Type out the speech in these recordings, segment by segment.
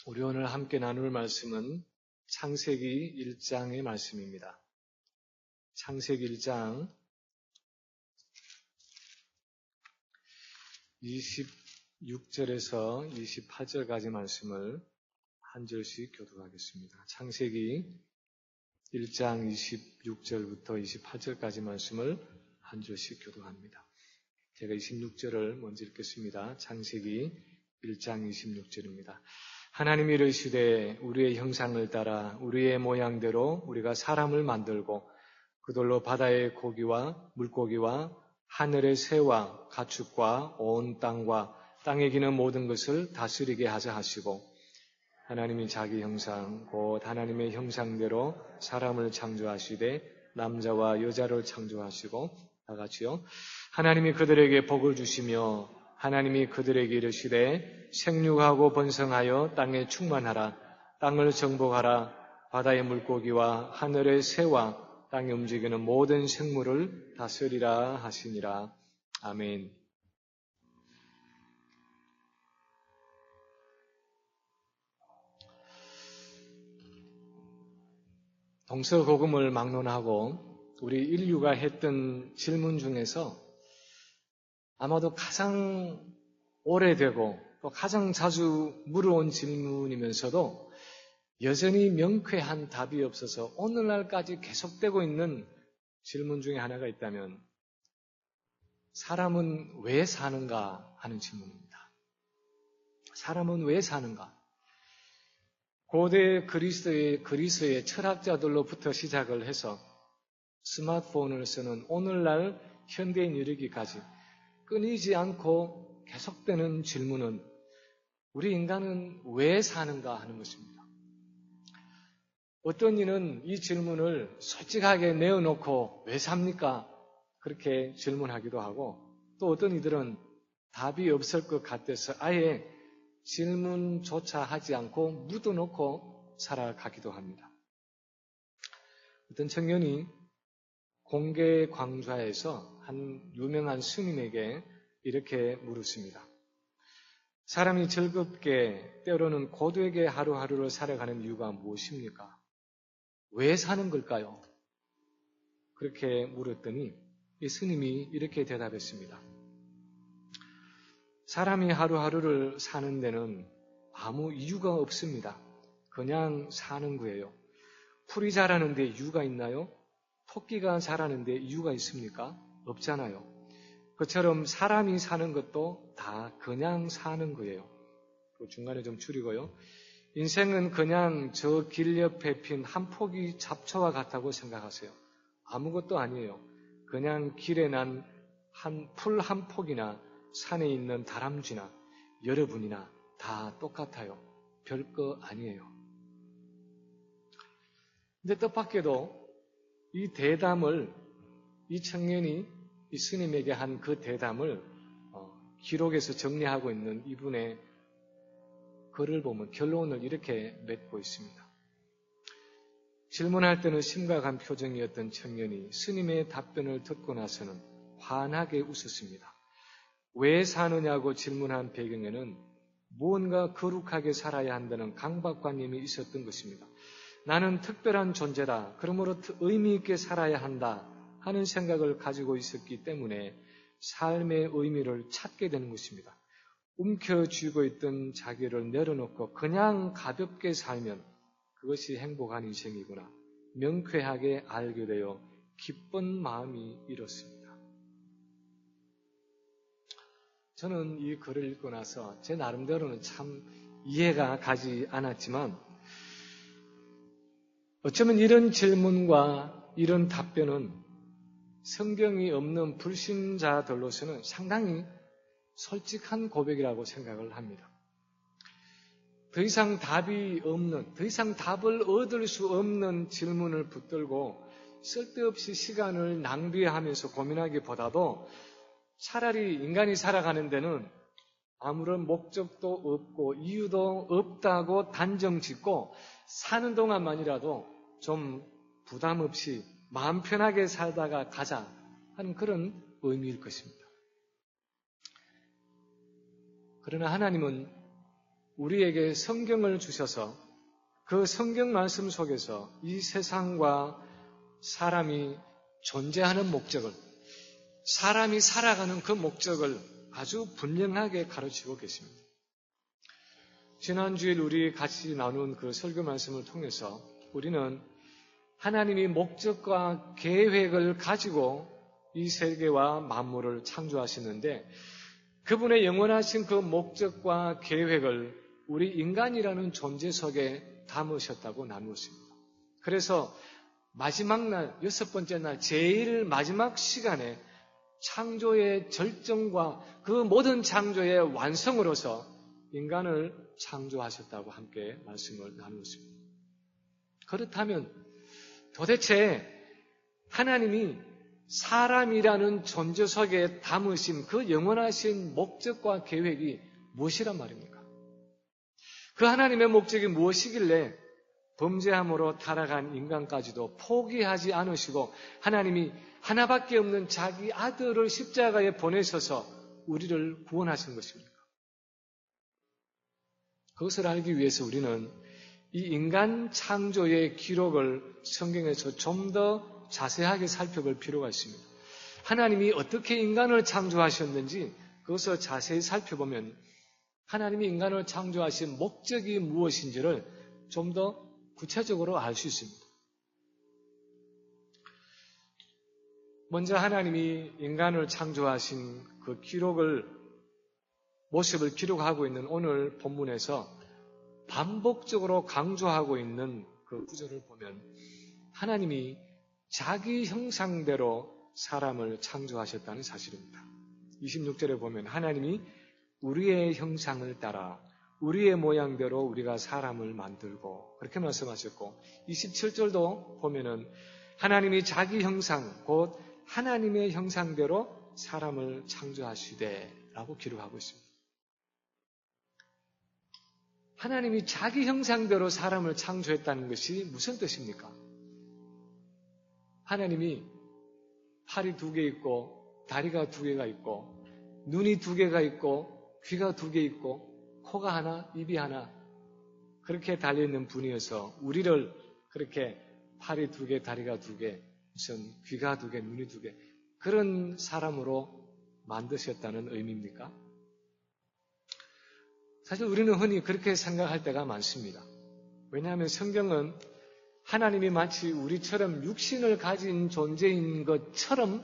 우리 오늘 함께 나눌 말씀은 창세기 1장의 말씀입니다. 창세기 1장 26절에서 28절까지 말씀을 한 절씩 교독하겠습니다. 창세기 1장 26절부터 28절까지 말씀을 한 절씩 교독합니다. 제가 26절을 먼저 읽겠습니다. 창세기 1장 26절입니다. 하나님이 이르시되 우리의 형상을 따라 우리의 모양대로 우리가 사람을 만들고 그들로 바다의 고기와 물고기와 하늘의 새와 가축과 온 땅과 땅에 기는 모든 것을 다스리게 하자 하시고 하나님이 자기 형상 곧 하나님의 형상대로 사람을 창조하시되 남자와 여자를 창조하시고 다 같이요. 하나님이 그들에게 복을 주시며 하나님이 그들에게 이르시되 생육하고 번성하여 땅에 충만하라. 땅을 정복하라. 바다의 물고기와 하늘의 새와 땅에 움직이는 모든 생물을 다스리라 하시니라. 아멘. 동서고금을 막론하고 우리 인류가 했던 질문 중에서 아마도 가장 오래되고 또 가장 자주 물어온 질문이면서도 여전히 명쾌한 답이 없어서 오늘날까지 계속되고 있는 질문 중에 하나가 있다면 사람은 왜 사는가 하는 질문입니다. 사람은 왜 사는가? 고대 그리스의 철학자들로부터 시작을 해서 스마트폰을 쓰는 오늘날 현대인 이르기까지 끊이지 않고 계속되는 질문은 우리 인간은 왜 사는가 하는 것입니다. 어떤 이는 이 질문을 솔직하게 내어놓고 왜 삽니까? 그렇게 질문하기도 하고 또 어떤 이들은 답이 없을 것 같아서 아예 질문조차 하지 않고 묻어놓고 살아가기도 합니다. 어떤 청년이 공개 강좌에서 한 유명한 스님에게 이렇게 물었습니다. 사람이 즐겁게 때로는 고되게 하루하루를 살아가는 이유가 무엇입니까? 왜 사는 걸까요? 그렇게 물었더니 이 스님이 이렇게 대답했습니다. 사람이 하루하루를 사는 데는 아무 이유가 없습니다. 그냥 사는 거예요. 풀이 자라는 데 이유가 있나요? 토끼가 자라는 데 이유가 있습니까? 없잖아요. 그처럼 사람이 사는 것도 다 그냥 사는 거예요. 중간에 좀 줄이고요. 인생은 그냥 저 길 옆에 핀 한 포기 잡초와 같다고 생각하세요. 아무것도 아니에요. 그냥 길에 난 풀 한 폭이나 산에 있는 다람쥐나 여러분이나 다 똑같아요. 별거 아니에요. 근데 뜻밖에도 이 대담을 이 청년이 이 스님에게 한 그 대담을 기록에서 정리하고 있는 이분의 글을 보면 결론을 이렇게 맺고 있습니다. 질문할 때는 심각한 표정이었던 청년이 스님의 답변을 듣고 나서는 환하게 웃었습니다. 왜 사느냐고 질문한 배경에는 무언가 거룩하게 살아야 한다는 강박관념이 있었던 것입니다. 나는 특별한 존재다. 그러므로 의미 있게 살아야 한다 하는 생각을 가지고 있었기 때문에 삶의 의미를 찾게 되는 것입니다. 움켜쥐고 있던 자기를 내려놓고 그냥 가볍게 살면 그것이 행복한 인생이구나. 명쾌하게 알게 되어 기쁜 마음이 일었습니다. 저는 이 글을 읽고 나서 제 나름대로는 참 이해가 가지 않았지만 어쩌면 이런 질문과 이런 답변은 성경이 없는 불신자들로서는 상당히 솔직한 고백이라고 생각을 합니다. 더 이상 답이 없는, 더 이상 답을 얻을 수 없는 질문을 붙들고 쓸데없이 시간을 낭비하면서 고민하기보다도 차라리 인간이 살아가는 데는 아무런 목적도 없고 이유도 없다고 단정 짓고 사는 동안만이라도 좀 부담 없이 마음 편하게 살다가 가자 하는 그런 의미일 것입니다. 그러나 하나님은 우리에게 성경을 주셔서 그 성경 말씀 속에서 이 세상과 사람이 존재하는 목적을, 사람이 살아가는 그 목적을 아주 분명하게 가르치고 계십니다. 지난주일 우리 같이 나눈 그 설교 말씀을 통해서 우리는 하나님이 목적과 계획을 가지고 이 세계와 만물을 창조하시는데 그분의 영원하신 그 목적과 계획을 우리 인간이라는 존재 속에 담으셨다고 나누었습니다. 그래서 마지막 날, 6번째 날, 제일 마지막 시간에 창조의 절정과 그 모든 창조의 완성으로서 인간을 창조하셨다고 함께 말씀을 나누었습니다. 그렇다면 도대체 하나님이 사람이라는 존재 속에 담으신 그 영원하신 목적과 계획이 무엇이란 말입니까? 그 하나님의 목적이 무엇이길래 범죄함으로 타락한 인간까지도 포기하지 않으시고 하나님이 하나밖에 없는 자기 아들을 십자가에 보내셔서 우리를 구원하신 것입니까? 그것을 알기 위해서 우리는 이 인간 창조의 기록을 성경에서 좀 더 자세하게 살펴볼 필요가 있습니다. 하나님이 어떻게 인간을 창조하셨는지 그것을 자세히 살펴보면 하나님이 인간을 창조하신 목적이 무엇인지를 좀 더 구체적으로 알 수 있습니다. 먼저 하나님이 인간을 창조하신 그 모습을 기록하고 있는 오늘 본문에서 반복적으로 강조하고 있는 그 구절을 보면 하나님이 자기 형상대로 사람을 창조하셨다는 사실입니다. 26절에 보면 하나님이 우리의 형상을 따라 우리의 모양대로 우리가 사람을 만들고 그렇게 말씀하셨고 27절도 보면은 하나님이 자기 형상 곧 하나님의 형상대로 사람을 창조하시되 라고 기록하고 있습니다. 하나님이 자기 형상대로 사람을 창조했다는 것이 무슨 뜻입니까? 하나님이 팔이 2개 있고 다리가 2개가 있고 눈이 2개가 있고 귀가 2개 있고 코가 하나, 입이 하나 그렇게 달려있는 분이어서 우리를 그렇게 팔이 2개, 다리가 2개, 무슨 귀가 2개, 눈이 2개 그런 사람으로 만드셨다는 의미입니까? 사실 우리는 흔히 그렇게 생각할 때가 많습니다. 왜냐하면 성경은 하나님이 마치 우리처럼 육신을 가진 존재인 것처럼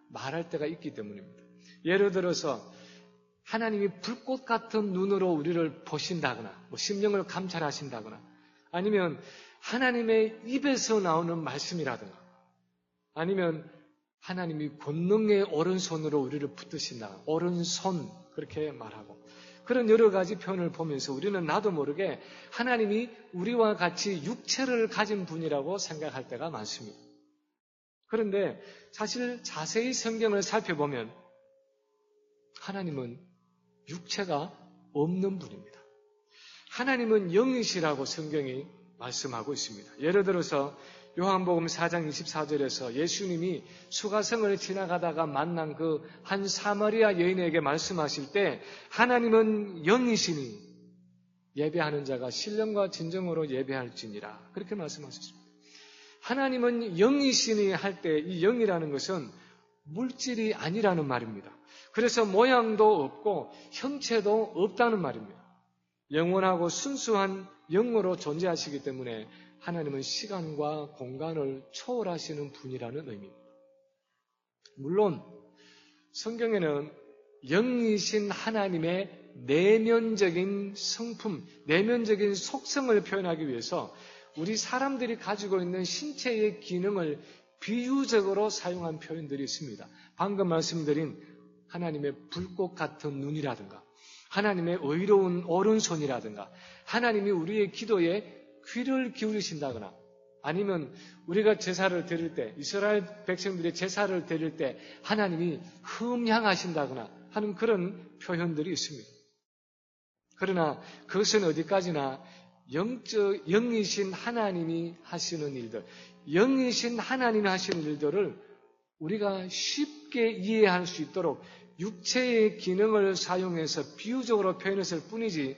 말할 때가 있기 때문입니다. 예를 들어서 하나님이 불꽃 같은 눈으로 우리를 보신다거나 심령을 감찰하신다거나 아니면 하나님의 입에서 나오는 말씀이라든가 아니면 하나님이 권능의 오른손으로 우리를 붙드신다. 오른손 그렇게 말하고 그런 여러 가지 표현을 보면서 우리는 나도 모르게 하나님이 우리와 같이 육체를 가진 분이라고 생각할 때가 많습니다. 그런데 사실 자세히 성경을 살펴보면 하나님은 육체가 없는 분입니다. 하나님은 영이시라고 성경이 말씀하고 있습니다. 예를 들어서 요한복음 4장 24절에서 예수님이 수가성을 지나가다가 만난 그 한 사마리아 여인에게 말씀하실 때 하나님은 영이시니 예배하는 자가 신령과 진정으로 예배할지니라 그렇게 말씀하셨습니다. 하나님은 영이시니 할 때 이 영이라는 것은 물질이 아니라는 말입니다. 그래서 모양도 없고 형체도 없다는 말입니다. 영원하고 순수한 영으로 존재하시기 때문에 하나님은 시간과 공간을 초월하시는 분이라는 의미입니다. 물론 성경에는 영이신 하나님의 내면적인 성품, 내면적인 속성을 표현하기 위해서 우리 사람들이 가지고 있는 신체의 기능을 비유적으로 사용한 표현들이 있습니다. 방금 말씀드린 하나님의 불꽃 같은 눈이라든가 하나님의 의로운 오른손이라든가 하나님이 우리의 기도에 귀를 기울이신다거나 아니면 우리가 제사를 드릴 때 이스라엘 백성들이 제사를 드릴 때 하나님이 흠향하신다거나 하는 그런 표현들이 있습니다. 그러나 그것은 어디까지나 영이신 하나님이 하시는 일들, 영이신 하나님이 하시는 일들을 우리가 쉽게 이해할 수 있도록 육체의 기능을 사용해서 비유적으로 표현했을 뿐이지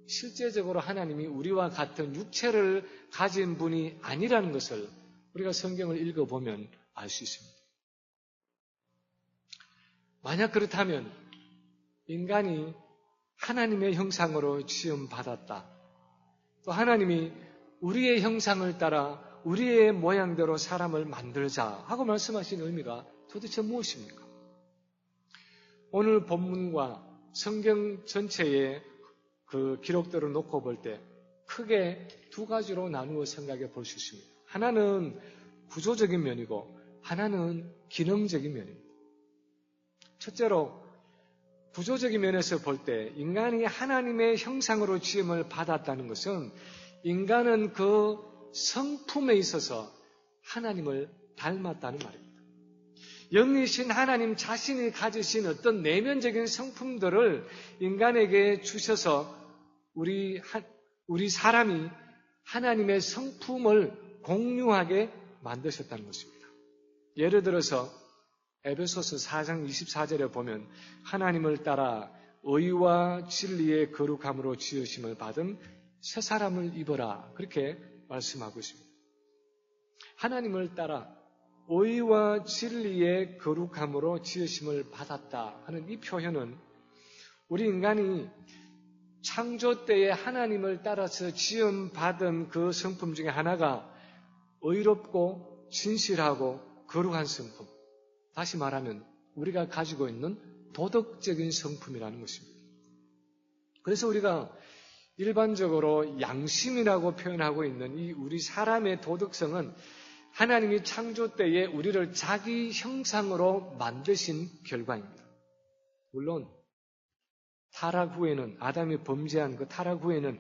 실제적으로 하나님이 우리와 같은 육체를 가진 분이 아니라는 것을 우리가 성경을 읽어보면 알 수 있습니다. 만약 그렇다면 인간이 하나님의 형상으로 지음받았다. 또 하나님이 우리의 형상을 따라 우리의 모양대로 사람을 만들자 하고 말씀하신 의미가 도대체 무엇입니까? 오늘 본문과 성경 전체의 그 기록들을 놓고 볼 때 크게 두 가지로 나누어 생각해 볼 수 있습니다. 하나는 구조적인 면이고 하나는 기능적인 면입니다. 첫째로 구조적인 면에서 볼 때 인간이 하나님의 형상으로 지음을 받았다는 것은 인간은 그 성품에 있어서 하나님을 닮았다는 말입니다. 영이신 하나님 자신이 가지신 어떤 내면적인 성품들을 인간에게 주셔서 우리 사람이 하나님의 성품을 공유하게 만드셨다는 것입니다. 예를 들어서 에베소서 4장 24절에 보면 하나님을 따라 의와 진리의 거룩함으로 지으심을 받은 새 사람을 입어라 그렇게 말씀하고 있습니다. 하나님을 따라 의와 진리의 거룩함으로 지으심을 받았다 하는 이 표현은 우리 인간이 창조 때에 하나님을 따라서 지음받은 그 성품 중에 하나가 의롭고 진실하고 거룩한 성품, 다시 말하면 우리가 가지고 있는 도덕적인 성품이라는 것입니다. 그래서 우리가 일반적으로 양심이라고 표현하고 있는 이 우리 사람의 도덕성은 하나님이 창조 때에 우리를 자기 형상으로 만드신 결과입니다. 물론 타락 후에는 아담이 범죄한 그 타락 후에는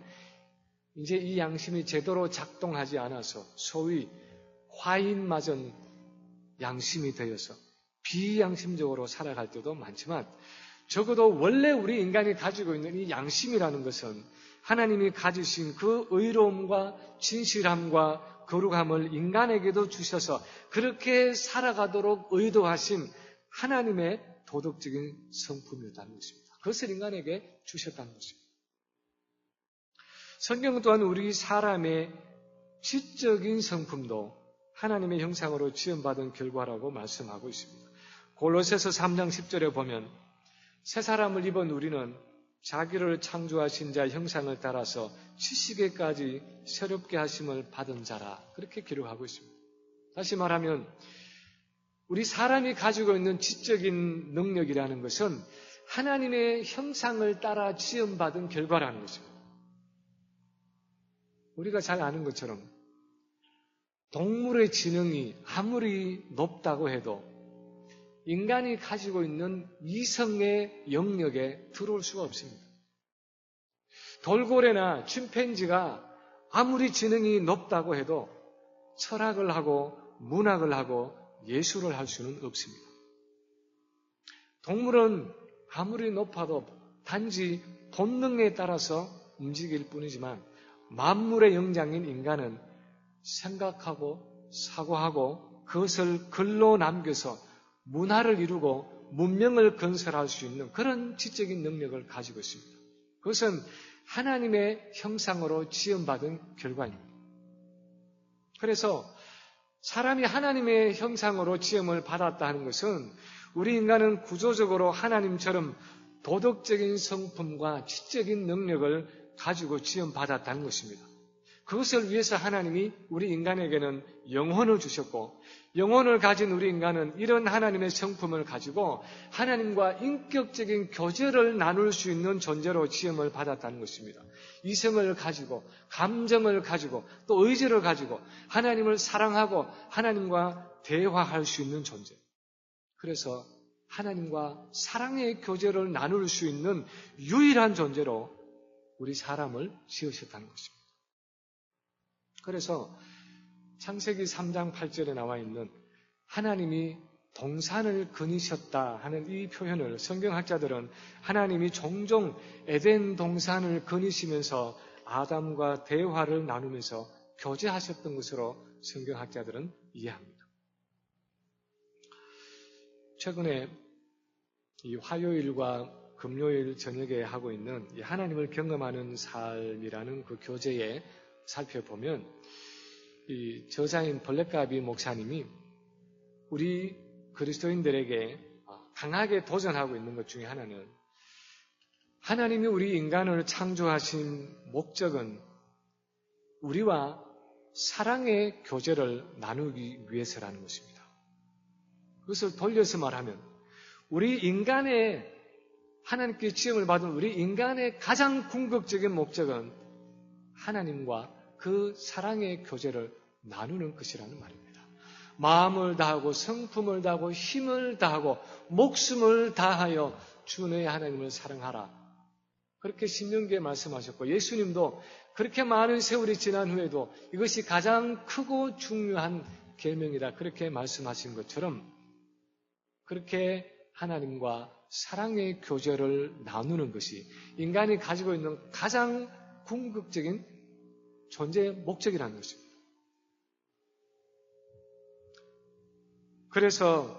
이제 이 양심이 제대로 작동하지 않아서 소위 화인맞은 양심이 되어서 비양심적으로 살아갈 때도 많지만 적어도 원래 우리 인간이 가지고 있는 이 양심이라는 것은 하나님이 가지신 그 의로움과 진실함과 거룩함을 인간에게도 주셔서 그렇게 살아가도록 의도하신 하나님의 도덕적인 성품이었다는 것입니다. 그것을 인간에게 주셨다는 것입니다. 성경 또한 우리 사람의 지적인 성품도 하나님의 형상으로 지음받은 결과라고 말씀하고 있습니다. 골로새서 3장 10절에 보면 새 사람을 입은 우리는 자기를 창조하신 자 형상을 따라서 지식에까지 새롭게 하심을 받은 자라 그렇게 기록하고 있습니다. 다시 말하면 우리 사람이 가지고 있는 지적인 능력이라는 것은 하나님의 형상을 따라 지음받은 결과라는 것입니다. 우리가 잘 아는 것처럼 동물의 지능이 아무리 높다고 해도 인간이 가지고 있는 이성의 영역에 들어올 수가 없습니다. 돌고래나 침팬지가 아무리 지능이 높다고 해도 철학을 하고 문학을 하고 예술을 할 수는 없습니다. 동물은 아무리 높아도 단지 본능에 따라서 움직일 뿐이지만 만물의 영장인 인간은 생각하고 사고하고 그것을 글로 남겨서 문화를 이루고 문명을 건설할 수 있는 그런 지적인 능력을 가지고 있습니다. 그것은 하나님의 형상으로 지음받은 결과입니다. 그래서 사람이 하나님의 형상으로 지음을 받았다 하는 것은 우리 인간은 구조적으로 하나님처럼 도덕적인 성품과 지적인 능력을 가지고 지음받았다는 것입니다. 그것을 위해서 하나님이 우리 인간에게는 영혼을 주셨고 영혼을 가진 우리 인간은 이런 하나님의 성품을 가지고 하나님과 인격적인 교제를 나눌 수 있는 존재로 지음을 받았다는 것입니다. 이성을 가지고 감정을 가지고 또 의지를 가지고 하나님을 사랑하고 하나님과 대화할 수 있는 존재. 그래서 하나님과 사랑의 교제를 나눌 수 있는 유일한 존재로 우리 사람을 지으셨다는 것입니다. 그래서 창세기 3장 8절에 나와 있는 하나님이 동산을 거니셨다 하는 이 표현을 성경학자들은 하나님이 종종 에덴 동산을 거니시면서 아담과 대화를 나누면서 교제하셨던 것으로 성경학자들은 이해합니다. 최근에 이 화요일과 금요일 저녁에 하고 있는 이 하나님을 경험하는 삶이라는 그 교재에 살펴보면 이 저자인 블랙가비 목사님이 우리 그리스도인들에게 강하게 도전하고 있는 것 중에 하나는 하나님이 우리 인간을 창조하신 목적은 우리와 사랑의 교제를 나누기 위해서라는 것입니다. 그것을 돌려서 말하면 우리 인간의 하나님께 지음을 받은 우리 인간의 가장 궁극적인 목적은 하나님과 그 사랑의 교제를 나누는 것이라는 말입니다. 마음을 다하고 성품을 다하고 힘을 다하고 목숨을 다하여 주 너의 하나님을 사랑하라. 그렇게 신명기에 말씀하셨고 예수님도 그렇게 많은 세월이 지난 후에도 이것이 가장 크고 중요한 계명이다. 그렇게 말씀하신 것처럼 그렇게 하나님과 사랑의 교제를 나누는 것이 인간이 가지고 있는 가장 궁극적인 존재의 목적이라는 것입니다. 그래서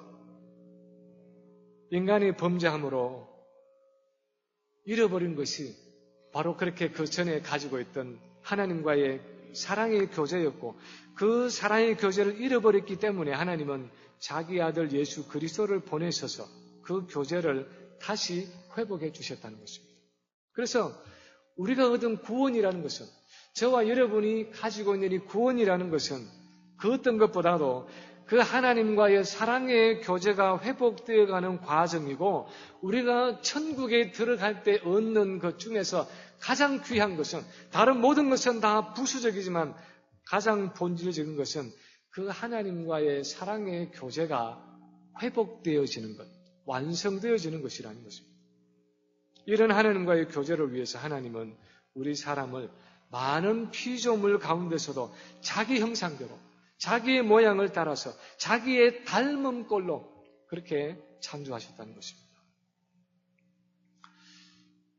인간이 범죄함으로 잃어버린 것이 바로 그렇게 그 전에 가지고 있던 하나님과의 사랑의 교제였고 그 사랑의 교제를 잃어버렸기 때문에 하나님은 자기 아들 예수 그리스도를 보내셔서 그 교제를 다시 회복해 주셨다는 것입니다. 그래서 우리가 얻은 구원이라는 것은 저와 여러분이 가지고 있는 이 구원이라는 것은 그 어떤 것보다도 그 하나님과의 사랑의 교제가 회복되어가는 과정이고 우리가 천국에 들어갈 때 얻는 것 중에서 가장 귀한 것은 다른 모든 것은 다 부수적이지만 가장 본질적인 것은 그 하나님과의 사랑의 교제가 회복되어지는 것, 완성되어지는 것이라는 것입니다. 이런 하나님과의 교제를 위해서 하나님은 우리 사람을 많은 피조물 가운데서도 자기 형상대로 자기의 모양을 따라서 자기의 닮은 꼴로 그렇게 창조하셨다는 것입니다.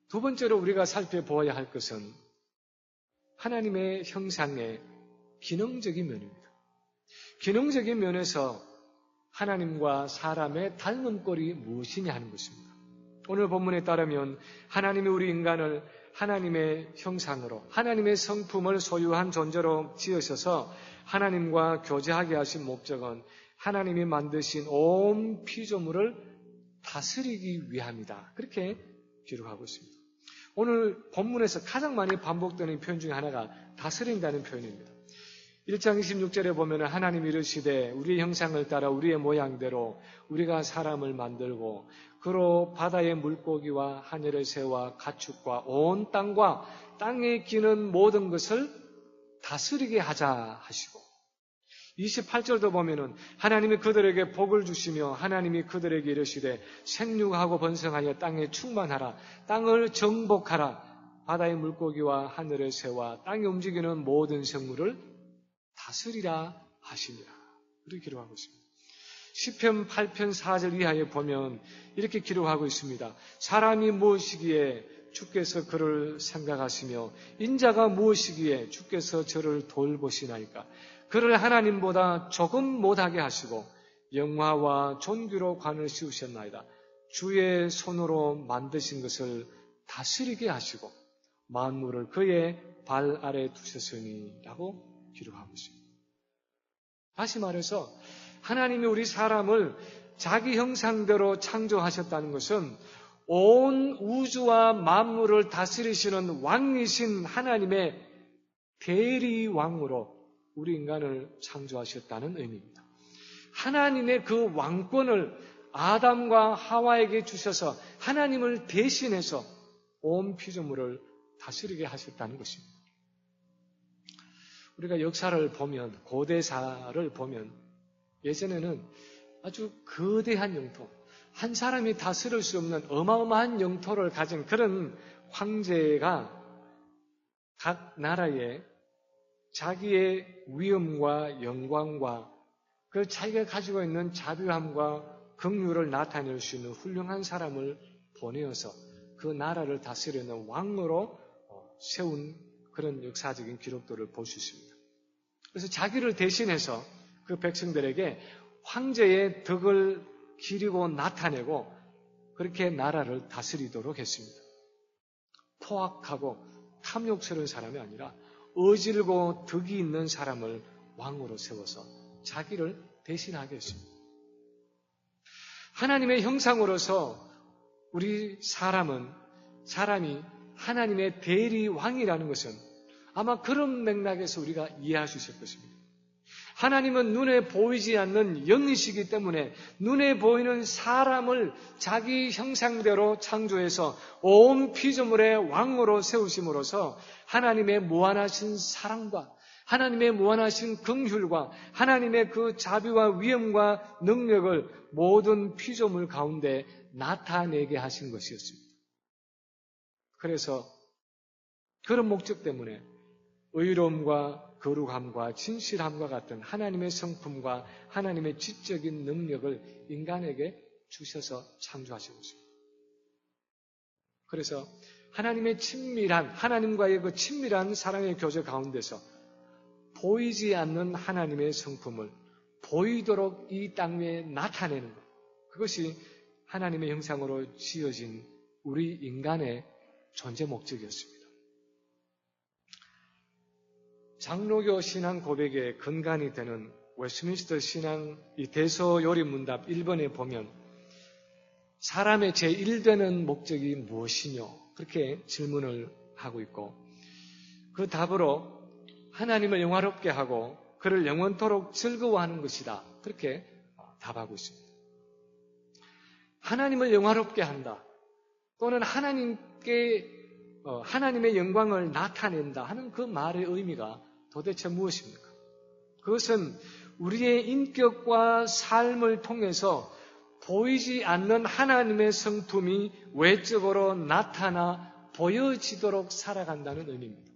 두 번째로 우리가 살펴보아야 할 것은 하나님의 형상의 기능적인 면입니다. 기능적인 면에서 하나님과 사람의 닮은 꼴이 무엇이냐 하는 것입니다. 오늘 본문에 따르면 하나님이 우리 인간을 하나님의 형상으로 하나님의 성품을 소유한 존재로 지으셔서 하나님과 교제하게 하신 목적은 하나님이 만드신 온 피조물을 다스리기 위함이다. 그렇게 기록하고 있습니다. 오늘 본문에서 가장 많이 반복되는 표현 중에 하나가 다스린다는 표현입니다. 1장 26절에 보면 하나님이 이르시되 우리의 형상을 따라 우리의 모양대로 우리가 사람을 만들고 그로 바다의 물고기와 하늘의 새와 가축과 온 땅과 땅에 기는 모든 것을 다스리게 하자 하시고 28절도 보면은 하나님이 그들에게 복을 주시며 하나님이 그들에게 이르시되 생육하고 번성하여 땅에 충만하라 땅을 정복하라 바다의 물고기와 하늘의 새와 땅에 움직이는 모든 생물을 다스리라 하시니라. 이렇게 기록하고 있습니다. 시편 8편 4절 이하에 보면 이렇게 기록하고 있습니다. 사람이 무엇이기에 주께서 그를 생각하시며 인자가 무엇이기에 주께서 저를 돌보시나이까. 그를 하나님보다 조금 못하게 하시고 영화와 존귀로 관을 씌우셨나이다. 주의 손으로 만드신 것을 다스리게 하시고 만물을 그의 발 아래 두셨으니 라고 기록하고 있습니다. 다시 말해서 하나님이 우리 사람을 자기 형상대로 창조하셨다는 것은 온 우주와 만물을 다스리시는 왕이신 하나님의 대리왕으로 우리 인간을 창조하셨다는 의미입니다. 하나님의 그 왕권을 아담과 하와에게 주셔서 하나님을 대신해서 온 피조물을 다스리게 하셨다는 것입니다. 우리가 역사를 보면, 고대사를 보면 예전에는 아주 거대한 영토, 한 사람이 다스릴 수 없는 어마어마한 영토를 가진 그런 황제가 각 나라에 자기의 위엄과 영광과 그 자기가 가지고 있는 자비함과 긍휼을 나타낼 수 있는 훌륭한 사람을 보내어서 그 나라를 다스리는 왕으로 세운 그런 역사적인 기록들을 볼 수 있습니다. 그래서 자기를 대신해서 그 백성들에게 황제의 덕을 기리고 나타내고 그렇게 나라를 다스리도록 했습니다. 포악하고 탐욕스러운 사람이 아니라 어질고 덕이 있는 사람을 왕으로 세워서 자기를 대신하게 했습니다. 하나님의 형상으로서 우리 사람이 하나님의 대리왕이라는 것은 아마 그런 맥락에서 우리가 이해할 수 있을 것입니다. 하나님은 눈에 보이지 않는 영이시기 때문에 눈에 보이는 사람을 자기 형상대로 창조해서 온 피조물의 왕으로 세우심으로써 하나님의 무한하신 사랑과 하나님의 무한하신 긍휼과 하나님의 그 자비와 위엄과 능력을 모든 피조물 가운데 나타내게 하신 것이었습니다. 그래서 그런 목적 때문에 의로움과 거룩함과 진실함과 같은 하나님의 성품과 하나님의 지적인 능력을 인간에게 주셔서 창조하신 것입니다. 그래서 하나님과의 그 친밀한 사랑의 교제 가운데서 보이지 않는 하나님의 성품을 보이도록 이 땅 위에 나타내는 것. 그것이 하나님의 형상으로 지어진 우리 인간의 존재 목적이었습니다. 장로교 신앙 고백의 근간이 되는 웨스트민스터 신앙 이 대소요리 문답 1번에 보면 사람의 제1되는 목적이 무엇이뇨? 그렇게 질문을 하고 있고 그 답으로 하나님을 영화롭게 하고 그를 영원토록 즐거워하는 것이다. 그렇게 답하고 있습니다. 하나님을 영화롭게 한다. 또는 하나님의 영광을 나타낸다 하는 그 말의 의미가 도대체 무엇입니까? 그것은 우리의 인격과 삶을 통해서 보이지 않는 하나님의 성품이 외적으로 나타나 보여지도록 살아간다는 의미입니다.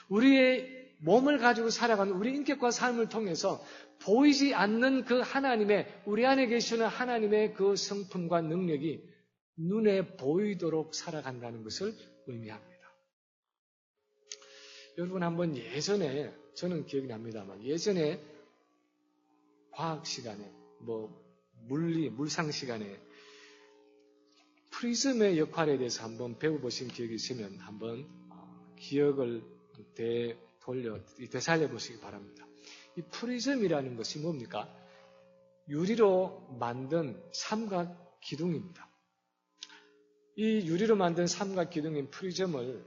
우리의 몸을 가지고 살아가는 우리 인격과 삶을 통해서 보이지 않는 그 하나님의, 우리 안에 계시는 하나님의 그 성품과 능력이 눈에 보이도록 살아간다는 것을 의미합니다. 여러분 한번 예전에, 저는 기억이 납니다만, 예전에 과학 시간에, 물상 시간에 프리즘의 역할에 대해서 한번 배워보신 기억이 있으면 한번 기억을 되살려 보시기 바랍니다. 이 프리즘이라는 것이 뭡니까? 유리로 만든 삼각 기둥입니다. 이 유리로 만든 삼각 기둥인 프리즘을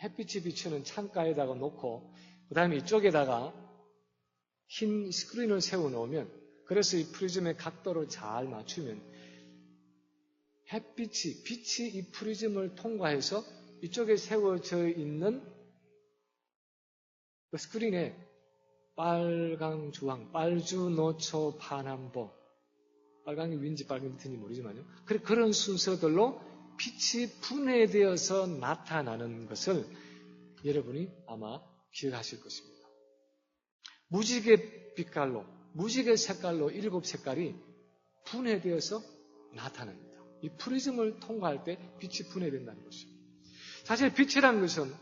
햇빛이 비추는 창가에다가 놓고 그 다음에 이쪽에다가 흰 스크린을 세워놓으면 그래서 이 프리즘의 각도를 잘 맞추면 빛이 이 프리즘을 통과해서 이쪽에 세워져 있는 그 스크린에 빨강, 주황, 빨주, 노초, 파남보 빨강이 윈지 빨강이 밑인지 모르지만요. 그런 순서들로 빛이 분해되어서 나타나는 것을 여러분이 아마 기억하실 것입니다. 무지개 빛깔로, 무지개 색깔로 7색깔이 분해되어서 나타납니다. 이 프리즘을 통과할 때 빛이 분해된다는 것입니다. 사실 빛이라는 것은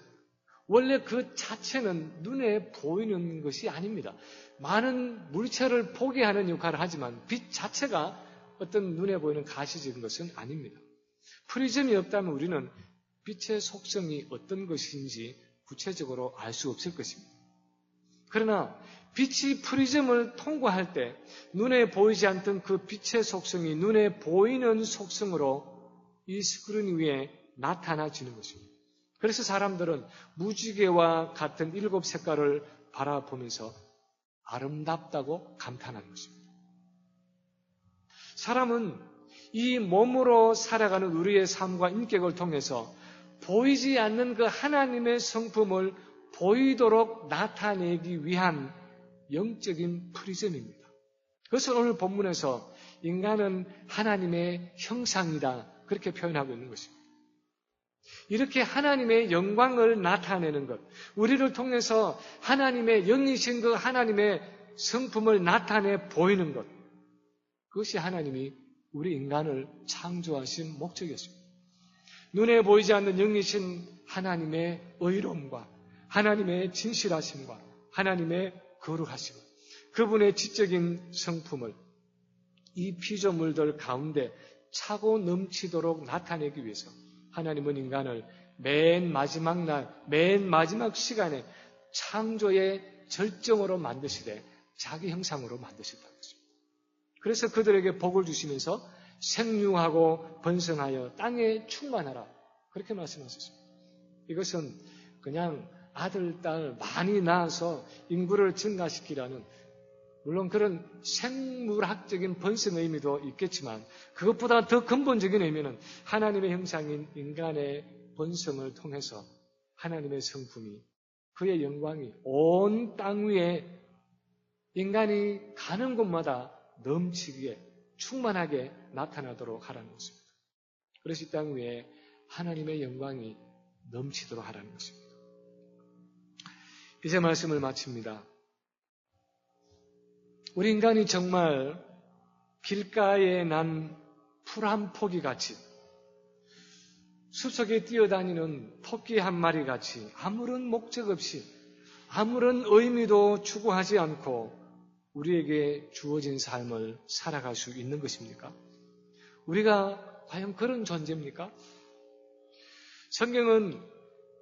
원래 그 자체는 눈에 보이는 것이 아닙니다. 많은 물체를 보게 하는 역할을 하지만 빛 자체가 어떤 눈에 보이는 가시적인 것은 아닙니다. 프리즘이 없다면 우리는 빛의 속성이 어떤 것인지 구체적으로 알 수 없을 것입니다. 그러나 빛이 프리즘을 통과할 때 눈에 보이지 않던 그 빛의 속성이 눈에 보이는 속성으로 이 스크린 위에 나타나지는 것입니다. 그래서 사람들은 무지개와 같은 7색깔을 바라보면서 아름답다고 감탄하는 것입니다. 사람은 이 몸으로 살아가는 우리의 삶과 인격을 통해서 보이지 않는 그 하나님의 성품을 보이도록 나타내기 위한 영적인 프리즘입니다. 그것을 오늘 본문에서 인간은 하나님의 형상이다 그렇게 표현하고 있는 것입니다. 이렇게 하나님의 영광을 나타내는 것, 우리를 통해서 하나님의 영이신 그 하나님의 성품을 나타내 보이는 것, 그것이 하나님이 우리 인간을 창조하신 목적이었습니다. 눈에 보이지 않는 영이신 하나님의 의로움과 하나님의 진실하심과 하나님의 거룩하심, 그분의 지적인 성품을 이 피조물들 가운데 차고 넘치도록 나타내기 위해서 하나님은 인간을 맨 마지막 날, 맨 마지막 시간에 창조의 절정으로 만드시되 자기 형상으로 만드셨다는 것입니다. 그래서 그들에게 복을 주시면서 생육하고 번성하여 땅에 충만하라. 그렇게 말씀하셨습니다. 이것은 그냥 아들, 딸 많이 낳아서 인구를 증가시키라는 물론 그런 생물학적인 번성의 의미도 있겠지만 그것보다 더 근본적인 의미는 하나님의 형상인 인간의 번성을 통해서 하나님의 성품이 그의 영광이 온 땅 위에 인간이 가는 곳마다 넘치기에 충만하게 나타나도록 하라는 것입니다. 그래서 이 땅 위에 하나님의 영광이 넘치도록 하라는 것입니다. 이제 말씀을 마칩니다. 우리 인간이 정말 길가에 난 풀 한 포기 같이 숲속에 뛰어다니는 토끼 한 마리 같이 아무런 목적 없이 아무런 의미도 추구하지 않고 우리에게 주어진 삶을 살아갈 수 있는 것입니까? 우리가 과연 그런 존재입니까? 성경은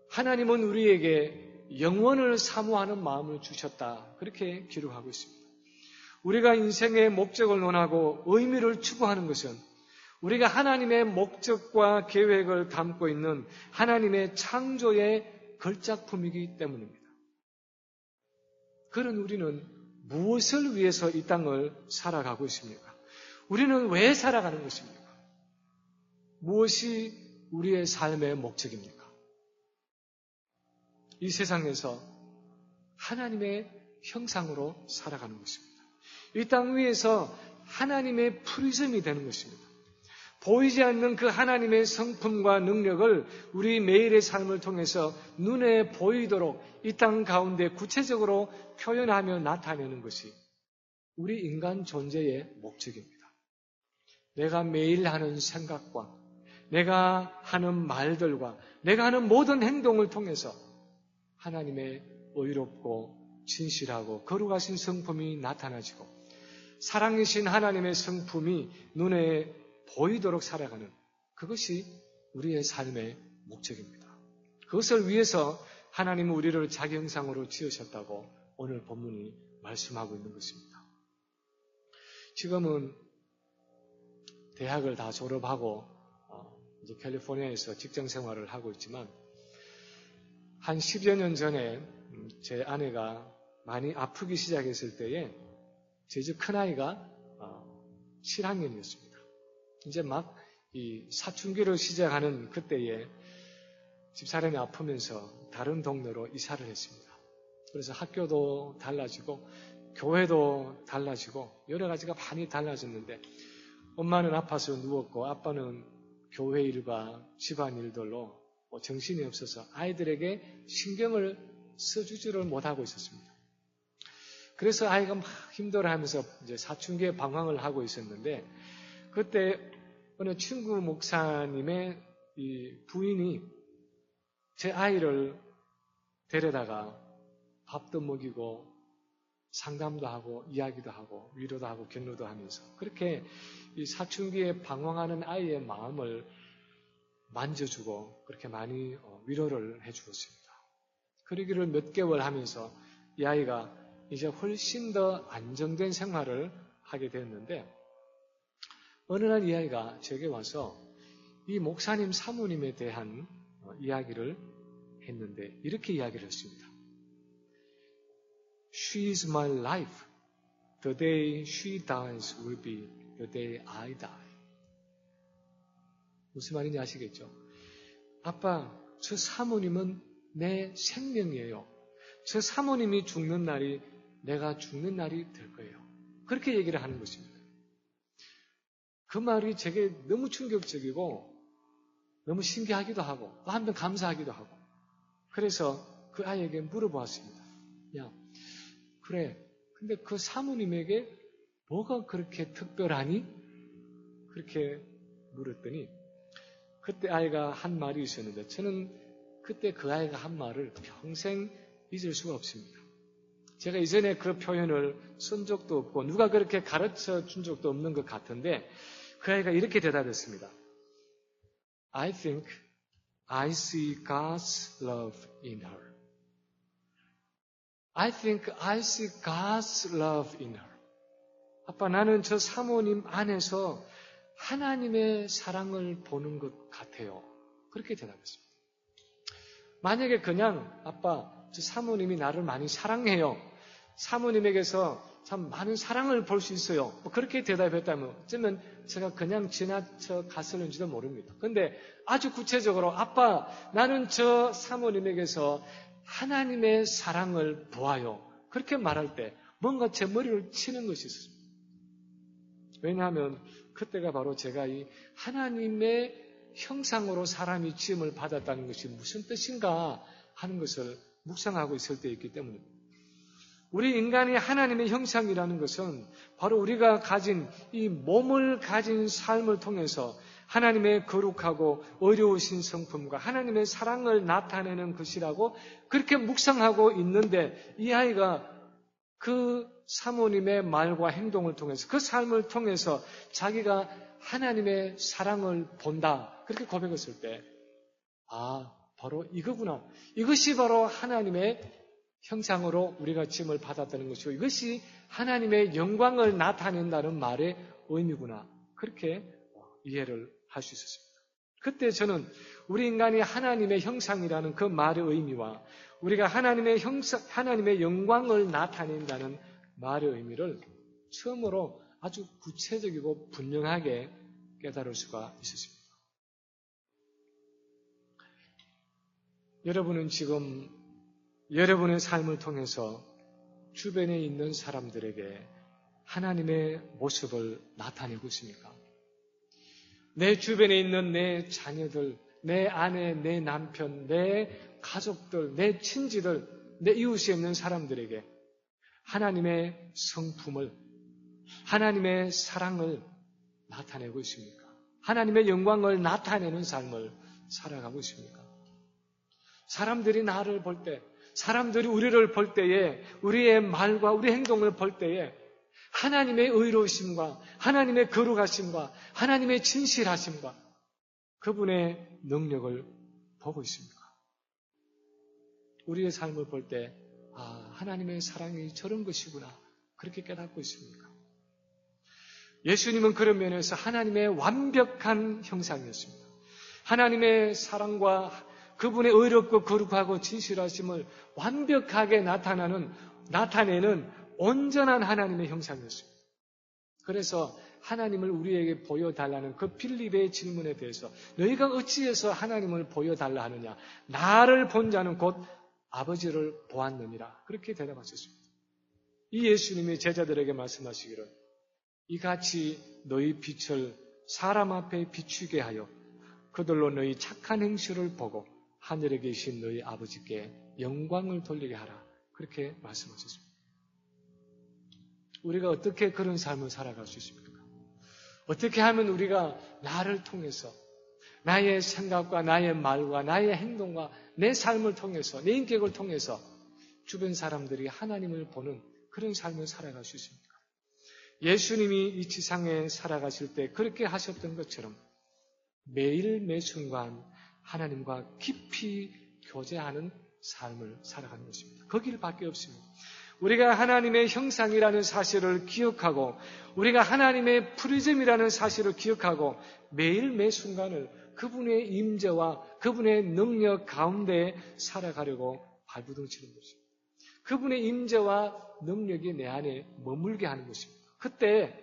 하나님은 우리에게 영원을 사모하는 마음을 주셨다. 그렇게 기록하고 있습니다. 우리가 인생의 목적을 논하고 의미를 추구하는 것은 우리가 하나님의 목적과 계획을 담고 있는 하나님의 창조의 걸작품이기 때문입니다. 그런 우리는 무엇을 위해서 이 땅을 살아가고 있습니까? 우리는 왜 살아가는 것입니까? 무엇이 우리의 삶의 목적입니까? 이 세상에서 하나님의 형상으로 살아가는 것입니다. 이 땅 위에서 하나님의 프리즘이 되는 것입니다. 보이지 않는 그 하나님의 성품과 능력을 우리 매일의 삶을 통해서 눈에 보이도록 이 땅 가운데 구체적으로 표현하며 나타내는 것이 우리 인간 존재의 목적입니다. 내가 매일 하는 생각과 내가 하는 말들과 내가 하는 모든 행동을 통해서 하나님의 의롭고 진실하고 거룩하신 성품이 나타나지고 사랑이신 하나님의 성품이 눈에 보이도록 살아가는 그것이 우리의 삶의 목적입니다. 그것을 위해서 하나님은 우리를 자기 형상으로 지으셨다고 오늘 본문이 말씀하고 있는 것입니다. 지금은 대학을 다 졸업하고 이제 캘리포니아에서 직장 생활을 하고 있지만 한 10여 년 전에 제 아내가 많이 아프기 시작했을 때에 제 집 큰아이가 7학년이었습니다. 이제 막 이 사춘기를 시작하는 그때에 집사람이 아프면서 다른 동네로 이사를 했습니다. 그래서 학교도 달라지고 교회도 달라지고 여러 가지가 많이 달라졌는데 엄마는 아파서 누웠고 아빠는 교회 일과 집안 일들로 정신이 없어서 아이들에게 신경을 써주지를 못하고 있었습니다. 그래서 아이가 막 힘들어하면서 이제 사춘기에 방황을 하고 있었는데 그때 어느 친구 목사님의 이 부인이 제 아이를 데려다가 밥도 먹이고 상담도 하고 이야기도 하고 위로도 하고 격려도 하면서 그렇게 이 사춘기에 방황하는 아이의 마음을 만져주고 그렇게 많이 위로를 해주었습니다. 그러기를 몇 개월 하면서 이 아이가 이제 훨씬 더 안정된 생활을 하게 되었는데 어느 날 이 아이가 제게 와서 이 목사님 사모님에 대한 이야기를 했는데 이렇게 이야기를 했습니다. She is my life. The day she dies will be the day I die. 무슨 말인지 아시겠죠? 아빠, 저 사모님은 내 생명이에요. 저 사모님이 죽는 날이 내가 죽는 날이 될 거예요. 그렇게 얘기를 하는 것입니다. 그 말이 제게 너무 충격적이고 너무 신기하기도 하고 또 한편 감사하기도 하고 그래서 그 아이에게 물어보았습니다. 야, 그래. 근데 그 사모님에게 뭐가 그렇게 특별하니? 그렇게 물었더니 그때 아이가 한 말이 있었는데 저는 그때 그 아이가 한 말을 평생 잊을 수가 없습니다. 제가 이전에 그 표현을 쓴 적도 없고 누가 그렇게 가르쳐 준 적도 없는 것 같은데 그 아이가 이렇게 대답했습니다. I think I see God's love in her. I think I see God's love in her. 아빠, 나는 저 사모님 안에서 하나님의 사랑을 보는 것 같아요. 그렇게 대답했습니다. 만약에 그냥 아빠, 저 사모님이 나를 많이 사랑해요. 사모님에게서 참 많은 사랑을 볼 수 있어요. 그렇게 대답했다면 어쩌면 제가 그냥 지나쳐 갔을는지도 모릅니다. 그런데 아주 구체적으로 아빠, 나는 저 사모님에게서 하나님의 사랑을 보아요. 그렇게 말할 때 뭔가 제 머리를 치는 것이 있었습니다. 왜냐하면 그때가 바로 제가 이 하나님의 형상으로 사람이 지음을 받았다는 것이 무슨 뜻인가 하는 것을 묵상하고 있을 때였기 때문입니다. 우리 인간이 하나님의 형상이라는 것은 바로 우리가 가진 이 몸을 가진 삶을 통해서 하나님의 거룩하고 어려우신 성품과 하나님의 사랑을 나타내는 것이라고 그렇게 묵상하고 있는데 이 아이가 그 사모님의 말과 행동을 통해서 그 삶을 통해서 자기가 하나님의 사랑을 본다. 그렇게 고백했을 때 바로 이거구나. 이것이 바로 하나님의 형상으로 우리가 지음을 받았다는 것이고 이것이 하나님의 영광을 나타낸다는 말의 의미구나. 그렇게 이해를 할 수 있었습니다. 그때 저는 우리 인간이 하나님의 형상이라는 그 말의 의미와 우리가 하나님의 영광을 나타낸다는 말의 의미를 처음으로 아주 구체적이고 분명하게 깨달을 수가 있었습니다. 여러분은 지금 여러분의 삶을 통해서 주변에 있는 사람들에게 하나님의 모습을 나타내고 있습니까? 내 주변에 있는 내 자녀들, 내 아내, 내 남편, 내 가족들, 내 친지들, 내 이웃에 있는 사람들에게 하나님의 성품을, 하나님의 사랑을 나타내고 있습니까? 하나님의 영광을 나타내는 삶을 살아가고 있습니까? 사람들이 나를 볼 때, 사람들이 우리를 볼 때에 우리의 말과 우리 행동을 볼 때에 하나님의 의로우심과 하나님의 거룩하심과 하나님의 진실하심과 그분의 능력을 보고 있습니까? 우리의 삶을 볼 때 하나님의 사랑이 저런 것이구나 그렇게 깨닫고 있습니까? 예수님은 그런 면에서 하나님의 완벽한 형상이었습니다. 하나님의 사랑과 그분의 의롭고 거룩하고 진실하심을 완벽하게 나타내는 온전한 하나님의 형상이었습니다. 그래서 하나님을 우리에게 보여달라는 그 빌립의 질문에 대해서 너희가 어찌해서 하나님을 보여달라 하느냐? 나를 본 자는 곧 아버지를 보았느니라. 그렇게 대답하셨습니다. 이 예수님이 제자들에게 말씀하시기를 이같이 너희 빛을 사람 앞에 비추게 하여 그들로 너희 착한 행실을 보고 하늘에 계신 너희 아버지께 영광을 돌리게 하라. 그렇게 말씀하셨습니다. 우리가 어떻게 그런 삶을 살아갈 수 있습니까? 어떻게 하면 우리가 나를 통해서 나의 생각과 나의 말과 나의 행동과 내 삶을 통해서 내 인격을 통해서 주변 사람들이 하나님을 보는 그런 삶을 살아갈 수 있습니까? 예수님이 이 지상에 살아가실 때 그렇게 하셨던 것처럼 매일 매순간 하나님과 깊이 교제하는 삶을 살아가는 것입니다. 그 길밖에 없습니다. 우리가 하나님의 형상이라는 사실을 기억하고 우리가 하나님의 프리즘이라는 사실을 기억하고 매일 매순간을 그분의 임재와 그분의 능력 가운데 살아가려고 발부둥치는 것입니다. 그분의 임재와 능력이 내 안에 머물게 하는 것입니다. 그때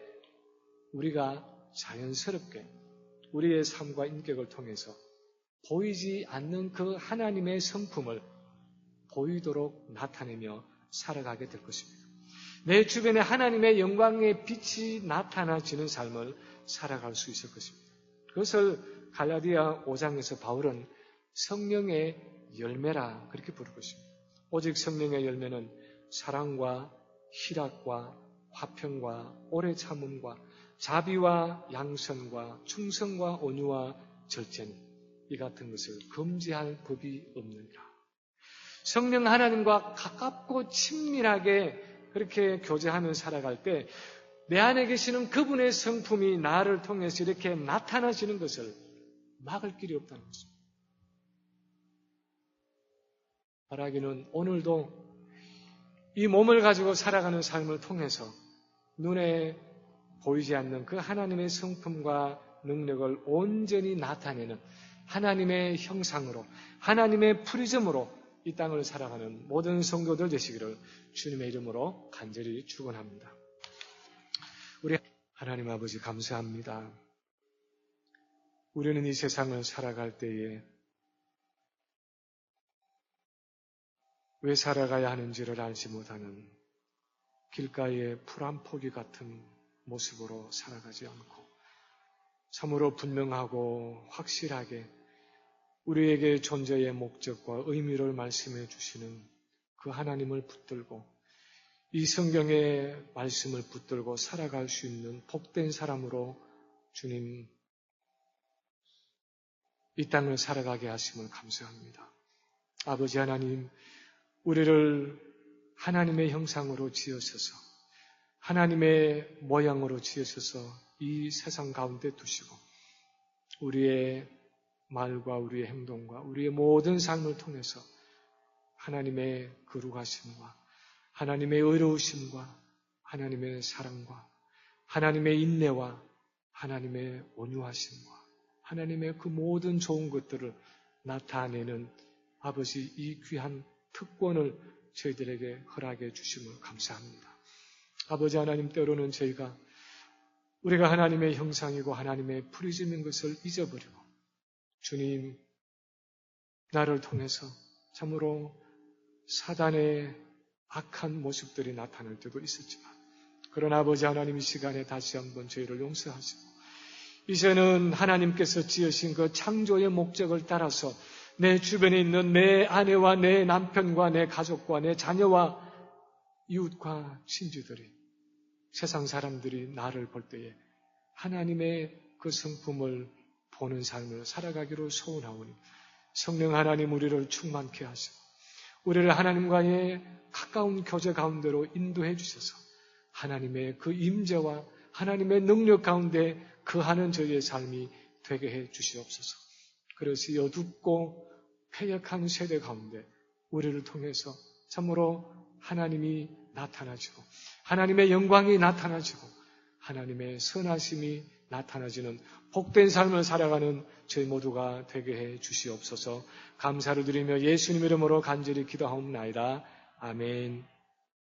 우리가 자연스럽게 우리의 삶과 인격을 통해서 보이지 않는 그 하나님의 성품을 보이도록 나타내며 살아가게 될 것입니다. 내 주변에 하나님의 영광의 빛이 나타나지는 삶을 살아갈 수 있을 것입니다. 그것을 갈라디아 5장에서 바울은 성령의 열매라 그렇게 부르고 있습니다. 오직 성령의 열매는 사랑과 희락과 화평과 오래 참음과 자비와 양선과 충성과 온유와 절제니 이 같은 것을 금지할 법이 없느니라. 성령 하나님과 가깝고 친밀하게 그렇게 교제하며 살아갈 때 내 안에 계시는 그분의 성품이 나를 통해서 이렇게 나타나시는 것을 막을 길이 없다는 것입니다. 바라기는 오늘도 이 몸을 가지고 살아가는 삶을 통해서 눈에 보이지 않는 그 하나님의 성품과 능력을 온전히 나타내는 하나님의 형상으로, 하나님의 프리즘으로 이 땅을 살아가는 모든 성도들 되시기를 주님의 이름으로 간절히 축원합니다. 우리 하나님 아버지 감사합니다. 우리는 이 세상을 살아갈 때에 왜 살아가야 하는지를 알지 못하는 길가의 풀 한 포기 같은 모습으로 살아가지 않고 참으로 분명하고 확실하게 우리에게 존재의 목적과 의미를 말씀해 주시는 그 하나님을 붙들고 이 성경의 말씀을 붙들고 살아갈 수 있는 복된 사람으로 주님 이 땅을 살아가게 하심을 감사합니다. 아버지 하나님, 우리를 하나님의 형상으로 지으셔서 하나님의 모양으로 지으셔서 이 세상 가운데 두시고 우리의 말과 우리의 행동과 우리의 모든 삶을 통해서 하나님의 거룩하심과 하나님의 의로우심과 하나님의 사랑과 하나님의 인내와 하나님의 온유하심과 하나님의 그 모든 좋은 것들을 나타내는 아버지 이 귀한 특권을 저희들에게 허락해 주심을 감사합니다. 아버지 하나님, 때로는 저희가 우리가 하나님의 형상이고 하나님의 프리즘인 것을 잊어버리고 주님, 나를 통해서 참으로 사단의 악한 모습들이 나타날 때도 있었지만 그러나 아버지 하나님 이 시간에 다시 한번 저희를 용서하시고 이제는 하나님께서 지으신 그 창조의 목적을 따라서 내 주변에 있는 내 아내와 내 남편과 내 가족과 내 자녀와 이웃과 친지들이 세상 사람들이 나를 볼 때에 하나님의 그 성품을 보는 삶을 살아가기로 소원하오니 성령 하나님 우리를 충만케 하시고 우리를 하나님과의 가까운 교제 가운데로 인도해 주셔서 하나님의 그 임재와 하나님의 능력 가운데 거하는 저희의 삶이 되게 해 주시옵소서. 그것이 어둡고 패역한 세대 가운데 우리를 통해서 참으로 하나님이 나타나지고 하나님의 영광이 나타나지고 하나님의 선하심이 나타나지는 복된 삶을 살아가는 저희 모두가 되게 해 주시옵소서. 감사를 드리며 예수님 이름으로 간절히 기도하옵나이다. 아멘.